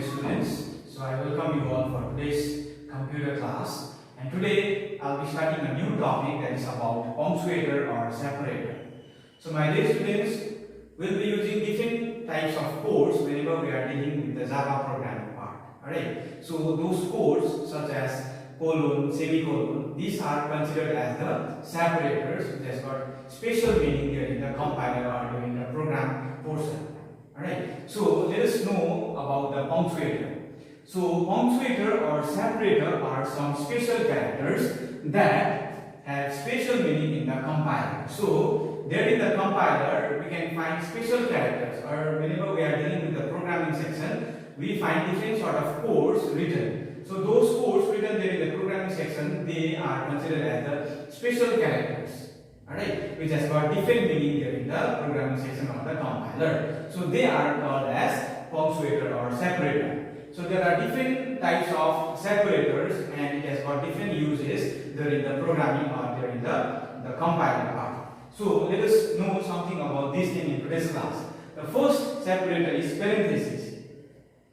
students. So I welcome you all for today's computer class. And today I'll be starting a new topic that is about punctuator or separator. So my dear students, we'll be using different types of codes whenever we are dealing with the Java programming part. Alright. So those codes such as colon, semicolon, these are considered as the separators, which has got special meaning during the compiler or during the program portion. Alright, so let us know about the punctuator. So punctuator or separator are some special characters that have special meaning in the compiler. So there in the compiler we can find special characters, or whenever we are dealing with the programming section, we find different sort of codes written. So those codes written there in the programming section, they are considered as the special characters. Alright, which has got different meaning there in the programming section of the compiler. So they are called as punctuator or separator. So there are different types of separators and it has got different uses during the programming or during the compiler part. So let us know something about this thing in today's class. The first separator is parenthesis.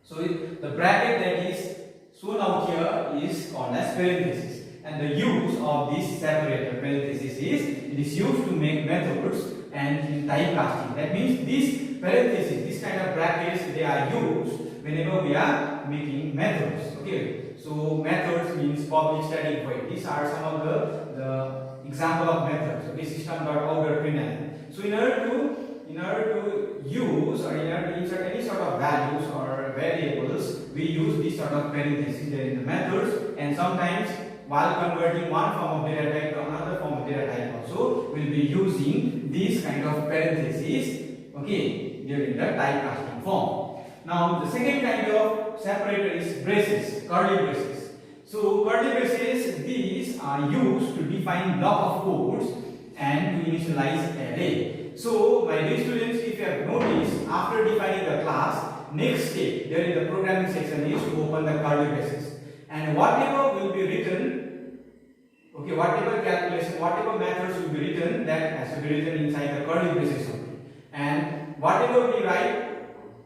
So the bracket that is shown out here is called as parenthesis. And the use of this separator parenthesis is it is used to make methods and in typecasting. That means this parenthesis, this kind of brackets, they are used whenever we are making methods. Okay, so methods means public, static, void. These are some of the example of methods. Okay, system.out.println. So in order to use or in order to insert any sort of values or variables, we use this sort of parenthesis there in the methods, and sometimes while converting one form of data type to another form of data type also, we'll be using these kind of parentheses, okay, during the typecasting form. Now the second kind of separator is braces, curly braces. So curly braces, these are used to define block of codes and to initialize array. So my dear students, if you have noticed, after defining the class, next step there in the programming section is to open the curly braces. And whatever will be written, okay, whatever calculation, whatever methods will be written, that has to be written inside the curly braces only. And whatever we write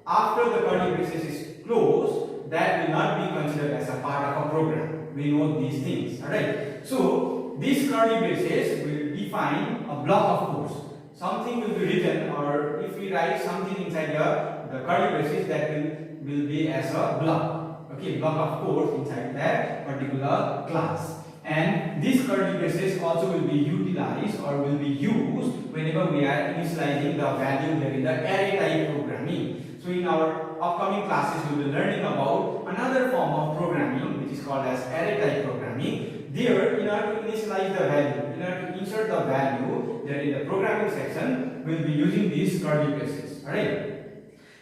after the curly braces is closed, that will not be considered as a part of a program. We know these things, alright. So these curly braces will define a block of codes. Something will be written, or if we write something inside the curly braces, that will be as a block. Okay, block of code inside that particular class. And these curly braces also will be utilized or will be used whenever we are initializing the value there in the array type programming. So in our upcoming classes we will be learning about another form of programming which is called as array type programming. There, in order to initialize the value, in order to insert the value there in the programming section, we will be using these curly braces. Alright.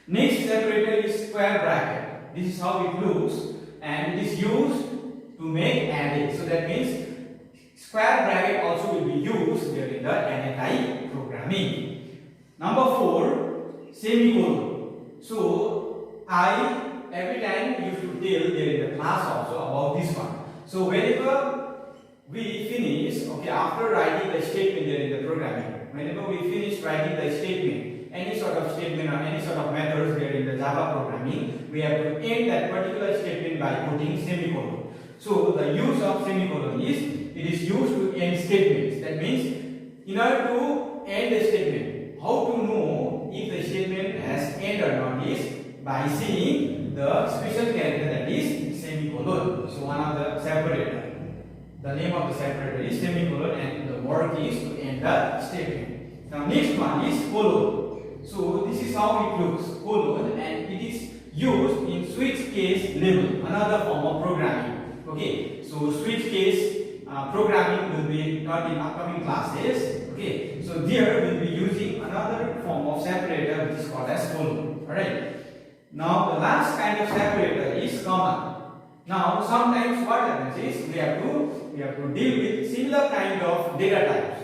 Next separator is square bracket. This is how it looks, and it is used to make array. So that means square bracket also will be used during the array type programming. Number 4, semicolon. So I every time used to tell there in the class also about this one. So whenever we finish, okay, after writing the statement there in the programming, whenever we finish writing the statement, any sort of statement or any sort of methods there in the Java programming, we have to end that particular statement by putting semicolon. So the use of semicolon is, it is used to end statements. That means in order to end a statement, how to know if the statement has end or not is by seeing the special character that is semicolon. So one of the separator, the name of the separator is semicolon, and the work is to end the statement. Now next one is colon. So this is how it looks, colon, and it is used in switch case level, another form of programming. Okay, so switch case programming will be taught in upcoming classes. Okay, so there we will be using another form of separator which is called as colon. Alright. Now the last kind of separator is comma. Now sometimes what happens is we have to deal with similar kind of data types.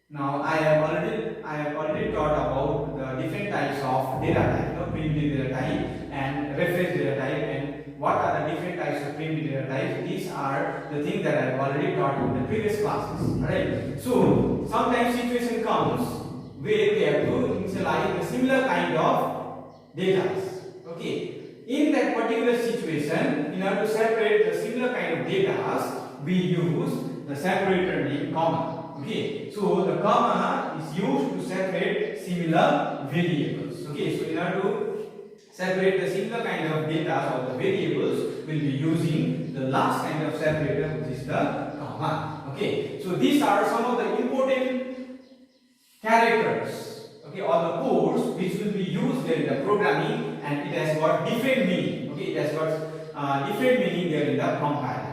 Now I have already taught about the different types of data type, primitive data type and reference data type, and what are the different types of primitive data types. These are the things that I have already taught in the previous classes. Alright. So sometimes situation comes where we have to initialize a similar kind of data. Okay. in that particular situation, in order to separate the similar kind of data, we use the separator named comma. Okay, so the comma is used to separate similar variables. Okay, so in order to separate the similar kind of data or the variables, we'll be using the last kind of separator, which is the comma. Okay, so these are some of the important characters, okay, or the codes which will be used there in the programming, and it has got different meaning. Okay, it has got different meaning there in the compiler.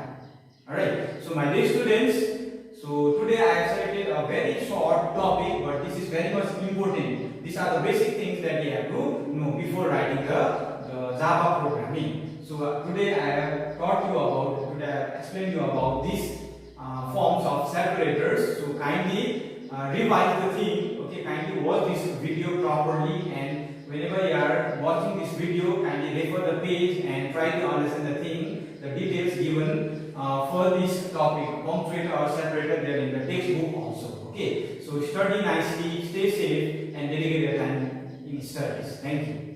Alright, so my dear students, so today I have selected a very short topic, but this is very much important. These are the basic things that you have to know before writing the Java programming. So today I have taught you about, today I have explained you about these forms of separators. So kindly revise the thing. Okay, kindly watch this video properly, and whenever you are watching this video, kindly refer the page and try to understand the thing, the details given for this topic, punctuator or separator, there in the textbook also. Okay, so study nicely, stay safe, and dedicate your time in studies. Thank you.